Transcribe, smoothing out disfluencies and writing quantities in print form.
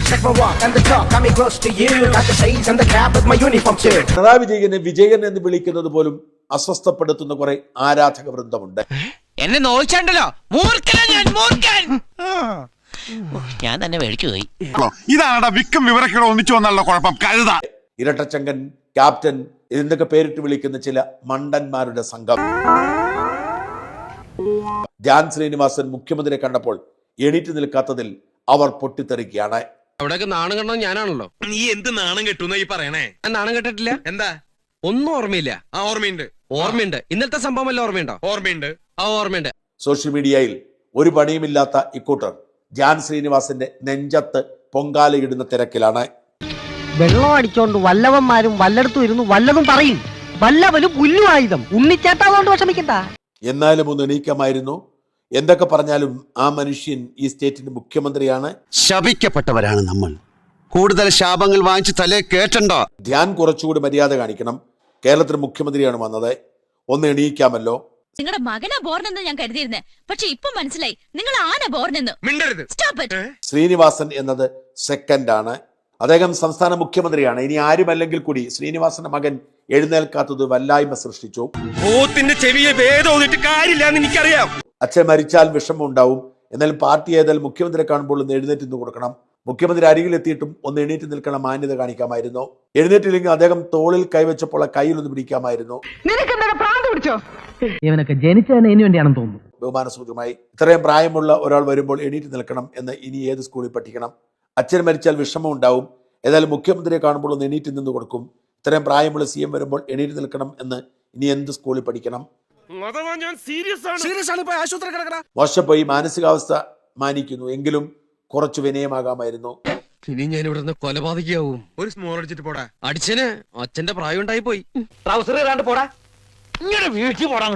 Check my walk and the talk, got me close to you. Got the shades and the cap with my uniform too. Pinarayi വിജയനെ വിജയൻ എന്ന് വിളിക്കുന്നത് പോലും അസ്വസ്ഥപ്പെടുത്തുന്ന കുറെ ആരാധക വൃന്ദമുണ്ട്. എന്നെ നോയിച്ചാണ്ടല്ലോ ഞാൻ തന്നെ മേടിച്ചു പോയി. ഇതാണ് വിക്കം വിവരക്കേട് ഒന്നിച്ചു വന്നുള്ള കുഴപ്പം. കഴുത, ഇരട്ടച്ചങ്കൻ, ക്യാപ്റ്റൻ എന്നൊക്കെ പേരിട്ട് വിളിക്കുന്ന ചില മണ്ടന്മാരുടെ സംഘം. ധ്യാൻ ശ്രീനിവാസൻ മുഖ്യമന്ത്രിയെ കണ്ടപ്പോൾ എണീറ്റ് നിൽക്കാത്തതിൽ അവർ പൊട്ടിത്തെറിക്കുകയാണ്. അവിടെയൊക്കെ നാണം കെട്ടണം ഞാനാണല്ലോ. നീ എന്ത് നാണം കെട്ടുന്ന ഈ പറയണേ? നാണം കെട്ടിട്ടില്ല. എന്താ? ഒന്നും ഓർമ്മയില്ല. ഓർമ്മയുണ്ട്. ഇന്നലത്തെ സംഭവം വല്ല ഓർമ്മയുണ്ടോ? ഓർമ്മയുണ്ട്. സോഷ്യൽ മീഡിയയിൽ ഒരു പണിയുമില്ലാത്ത ഇക്കൂട്ടർ ധ്യാൻ ശ്രീനിവാസന്റെ നെഞ്ചത്ത് പൊങ്കാലയിടുന്ന തിരക്കിലാണ്. വെള്ളം അടിച്ചോണ്ട് വല്ലവന്മാരും വല്ലയിടത്തും ഇരുന്ന് വല്ലതും പറയും. വല്ലവനും പുല്ലുമായുധം. ഉണ്ണിച്ചേട്ടാവുകൊണ്ട് വിഷമിക്കണ്ട. എന്നാലും ഒന്ന് എണീക്കാമായിരുന്നു. എന്തൊക്കെ പറഞ്ഞാലും ആ മനുഷ്യൻ ഈ സ്റ്റേറ്റിന്റെ മുഖ്യമന്ത്രിയാണ്. ശപിക്കപ്പെട്ടവരാണ് നമ്മൾ. കൂടുതൽ ശാപങ്ങൾ വാങ്ങിച്ച് തലേ കേട്ടണ്ടോ? ധ്യാൻ കുറച്ചുകൂടി മര്യാദ കാണിക്കണം. കേരളത്തിൽ മുഖ്യമന്ത്രിയാണ് വന്നത്. ഒന്ന് എണീക്കാമല്ലോ. നിങ്ങളുടെ മകനാ ബോർനെന്ന് ഞാൻ കരുതിയിരുന്നേ. പക്ഷെ ഇപ്പൊ മനസ്സിലായി നിങ്ങൾ ആന ബോർനെന്ന്. ശ്രീനിവാസൻ എന്നത് സെക്കൻഡാണ്. അദ്ദേഹം സംസ്ഥാന മുഖ്യമന്ത്രിയാണ്. ഇനി ആരുമല്ലെങ്കിൽ കൂടി ശ്രീനിവാസന്റെ മകൻ എഴുന്നേൽക്കാത്തത് വല്ലായ്മ സൃഷ്ടിച്ചു. എനിക്കറിയാം. അച്ഛൻ മരിച്ചാൽ വിഷമം ഉണ്ടാവും. എന്നാലും പാർട്ടി ഏതായാലും മുഖ്യമന്ത്രിയെ കാണുമ്പോൾ ഒന്ന് എഴുന്നേറ്റ് നിന്ന് കൊടുക്കണം. മുഖ്യമന്ത്രി അരികിലെത്തിയിട്ടും ഒന്ന് എണീറ്റ് നിൽക്കണം. മാന്യത കാണിക്കാമായിരുന്നു. എഴുന്നേറ്റില്ലെങ്കിൽ അദ്ദേഹം തോളിൽ കൈവച്ചപ്പോൾ ആ കയ്യിലൊന്ന് പിടിക്കാമായിരുന്നു. ഇവനൊക്കെ ജനിച്ചതിന് ഇനി വേണ്ടിയാണെന്ന് തോന്നുന്നു. ബഹുമാനസൂചകമായി ഇത്രയും പ്രായമുള്ള ഒരാൾ വരുമ്പോൾ എണീറ്റ് നിൽക്കണം എന്ന് ഇനി ഏത് സ്കൂളിൽ പഠിക്കണം? അച്ഛൻ മരിച്ചാൽ വിഷമം ഉണ്ടാവും. ഏതായാലും മുഖ്യമന്ത്രിയെ കാണുമ്പോൾ ഒന്ന് എണീറ്റ് നിന്ന് കൊടുക്കും. ഇത്രയും പ്രായമുള്ള CM വരുമ്പോൾ എണീറ്റ് നിൽക്കണം എന്ന് ഇനി എന്ത് സ്കൂളിൽ പഠിക്കണം? മോശപ്പോയി. മാനസികാവസ്ഥ മാനിക്കുന്നു. എങ്കിലും കുറച്ച് വിനയമാകാമായിരുന്നു. ഇനി ഞാൻ ഇവിടെ കൊലപാതകയാവും. ഒരു സ്മോൾ അടിച്ചിട്ട് പോടാ. അടിച്ചന് അച്ഛന്റെ പ്രായം ഉണ്ടായി പോയി. ട്രൗസർ പോടാ. ഇങ്ങനെ വീഴ്ച പോടാ.